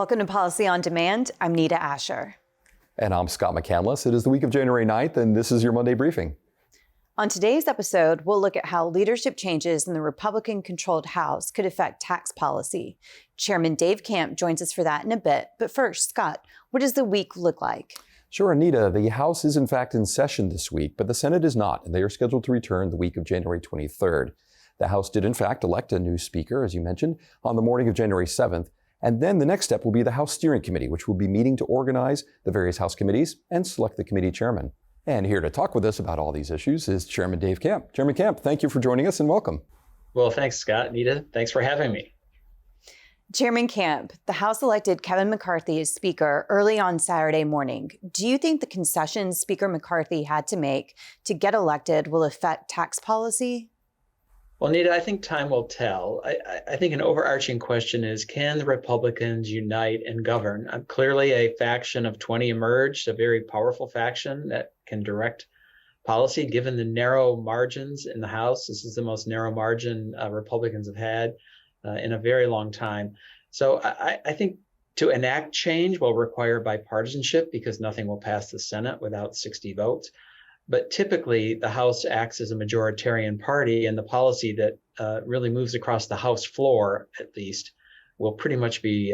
Welcome to Policy on Demand. I'm Nita Asher. And I'm Scott McCandless. It is the week of January 9th, and this is your Monday briefing. On today's episode, we'll look at how leadership changes in the Republican-controlled House could affect tax policy. Chairman Dave Camp joins us for that in a bit. But first, Scott, what does the week look like? Sure, Anita. The House is in fact in session this week, but the Senate is not, and they are scheduled to return the week of January 23rd. The House did in fact elect a new speaker, as you mentioned, on the morning of January 7th. And then the next step will be the House Steering Committee, which will be meeting to organize the various House committees and select the committee chairman. And here to talk with us about all these issues is Chairman Dave Camp. Chairman Camp, thank you for joining us and welcome. Well, thanks, Scott. Nita, thanks for having me. Chairman Camp, the House elected Kevin McCarthy as Speaker early on Saturday morning. Do you think the concessions Speaker McCarthy had to make to get elected will affect tax policy? Well, Nita, I think time will tell. I think an overarching question is, can the Republicans unite and govern? Clearly, a faction of 20 emerged, a very powerful faction that can direct policy, given the narrow margins in the House. This is the most narrow margin Republicans have had in a very long time. So I think to enact change will require bipartisanship because nothing will pass the Senate without 60 votes. But typically, the House acts as a majoritarian party, and the policy that really moves across the House floor, at least, will pretty much be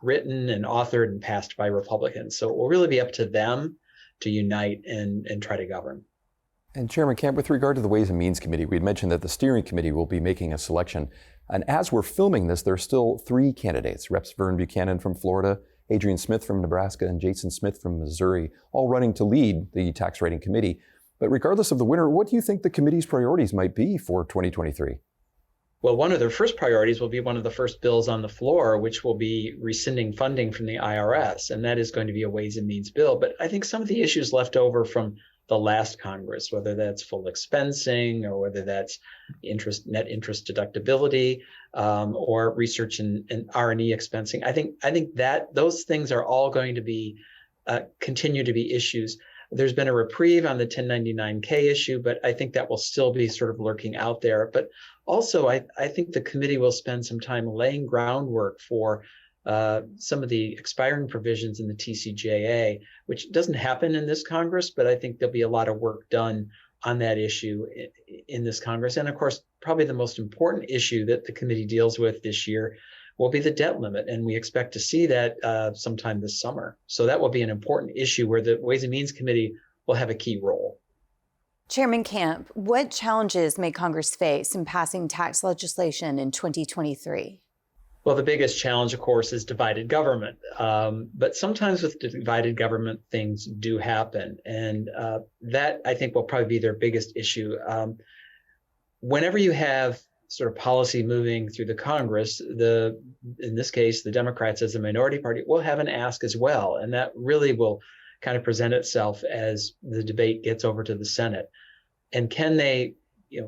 written and authored and passed by Republicans. So it will really be up to them to unite and try to govern. And Chairman Camp, with regard to the Ways and Means Committee, we had mentioned that the Steering Committee will be making a selection. And as we're filming this, there are still three candidates, Reps Vern Buchanan from Florida, Adrian Smith from Nebraska, and Jason Smith from Missouri, all running to lead the Tax Rating Committee. But regardless of the winner, what do you think the committee's priorities might be for 2023? Well, one of their first priorities will be one of the first bills on the floor, which will be rescinding funding from the IRS. And that is going to be a Ways and Means bill. But I think some of the issues left over from the last Congress, whether that's full expensing or whether that's net interest deductibility or research and R&E expensing. I think that those things are all going to be continue to be issues. There's been a reprieve on the 1099-K issue, but I think that will still be sort of lurking out there. But also, I think the committee will spend some time laying groundwork for some of the expiring provisions in the TCJA, which doesn't happen in this Congress, but I think there'll be a lot of work done on that issue in this Congress. And of course, probably the most important issue that the committee deals with this year will be the debt limit. And we expect to see that sometime this summer. So that will be an important issue where the Ways and Means Committee will have a key role. Chairman Camp, what challenges may Congress face in passing tax legislation in 2023? Well, the biggest challenge, of course, is divided government. But sometimes with divided government, things do happen. And that, I think, will probably be their biggest issue. Whenever you have sort of policy moving through the Congress, in this case, the Democrats as a minority party will have an ask as well. And that really will kind of present itself as the debate gets over to the Senate. And can they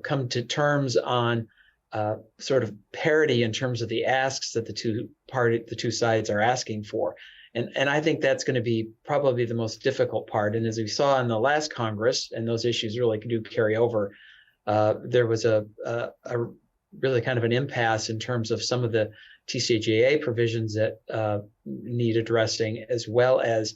come to terms on sort of parity in terms of the asks that the two sides are asking for. And I think that's going to be probably the most difficult part. And as we saw in the last Congress, and those issues really do carry over, there was a really kind of an impasse in terms of some of the TCJA provisions that need addressing, as well as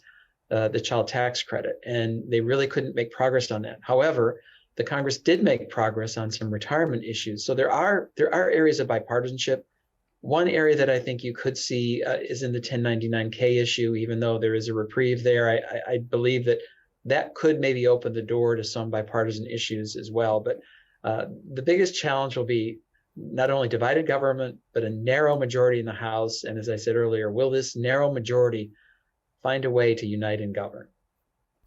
the child tax credit. And they really couldn't make progress on that. However, the Congress did make progress on some retirement issues. So there are areas of bipartisanship. One area that I think you could see is in the 1099-K issue, even though there is a reprieve there. I believe that could maybe open the door to some bipartisan issues as well. But the biggest challenge will be not only divided government, but a narrow majority in the House. And as I said earlier, will this narrow majority find a way to unite and govern?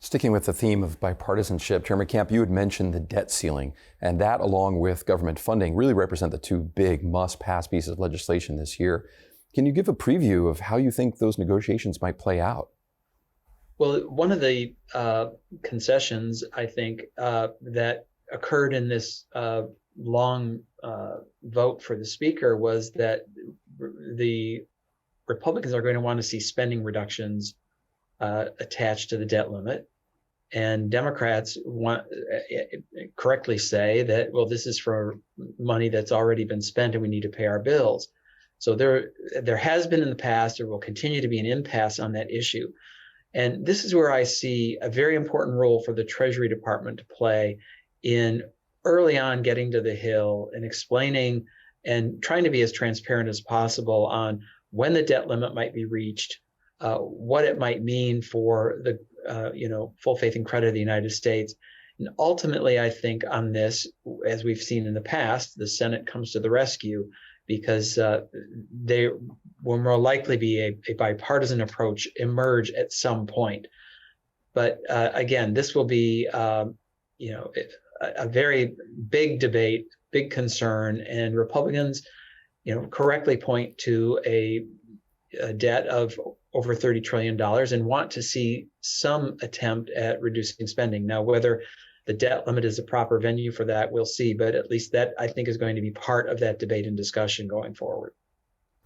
Sticking with the theme of bipartisanship, Chairman Camp, you had mentioned the debt ceiling, and that, along with government funding, really represent the two big must-pass pieces of legislation this year. Can you give a preview of how you think those negotiations might play out? Well, one of the concessions, I think, that occurred in this long vote for the Speaker was that the Republicans are going to want to see spending reductions attached to the debt limit. And Democrats correctly say that, well, this is for money that's already been spent and we need to pay our bills. So there has been in the past, there will continue to be an impasse on that issue. And this is where I see a very important role for the Treasury Department to play in early on getting to the Hill and explaining and trying to be as transparent as possible on when the debt limit might be reached, what it might mean for the full faith and credit of the United States. And ultimately, I think on this, as we've seen in the past, the Senate comes to the rescue because they will more likely be a bipartisan approach emerge at some point. But again, this will be a very big debate, big concern, and Republicans, correctly point to a debt of over $30 trillion and want to see some attempt at reducing spending. Now, whether the debt limit is a proper venue for that, we'll see. But at least that, I think, is going to be part of that debate and discussion going forward.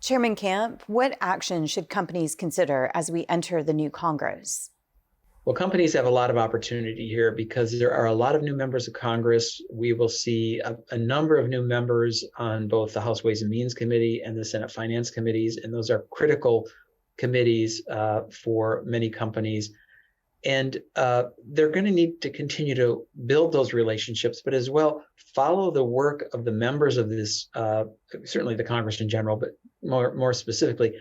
Chairman Camp, what action should companies consider as we enter the new Congress? Well, companies have a lot of opportunity here because there are a lot of new members of Congress. We will see a number of new members on both the House Ways and Means Committee and the Senate Finance Committees, and those are critical committees for many companies. And they're going to need to continue to build those relationships, but as well follow the work of the members of this, certainly the Congress in general, but more specifically,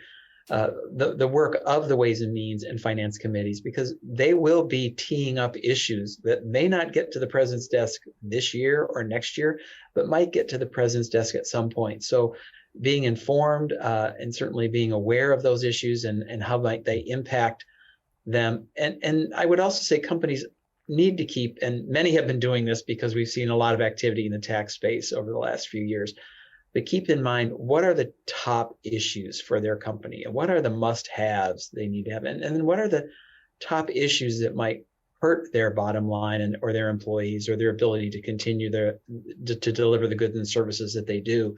the work of the Ways and Means and Finance Committees, because they will be teeing up issues that may not get to the president's desk this year or next year, but might get to the president's desk at some point. So being informed and certainly being aware of those issues and how might they impact them. And I would also say companies need to keep, and many have been doing this because we've seen a lot of activity in the tax space over the last few years, but keep in mind, what are the top issues for their company? And what are the must-haves they need to have? And then what are the top issues that might hurt their bottom line or their employees or their ability to continue to deliver the goods and services that they do?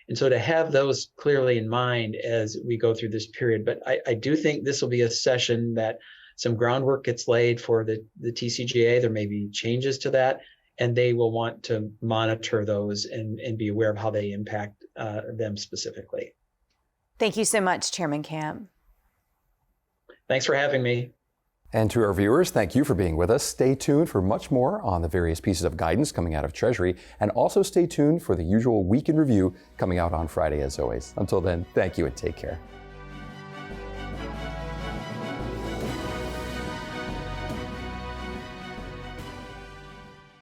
And so to have those clearly in mind as we go through this period. But I do think this will be a session that some groundwork gets laid for the TCJA. There may be changes to that, and they will want to monitor those and be aware of how they impact them specifically. Thank you so much, Chairman Camp. Thanks for having me. And to our viewers, thank you for being with us. Stay tuned for much more on the various pieces of guidance coming out of Treasury, and also stay tuned for the usual Week in Review coming out on Friday as always. Until then, thank you and take care.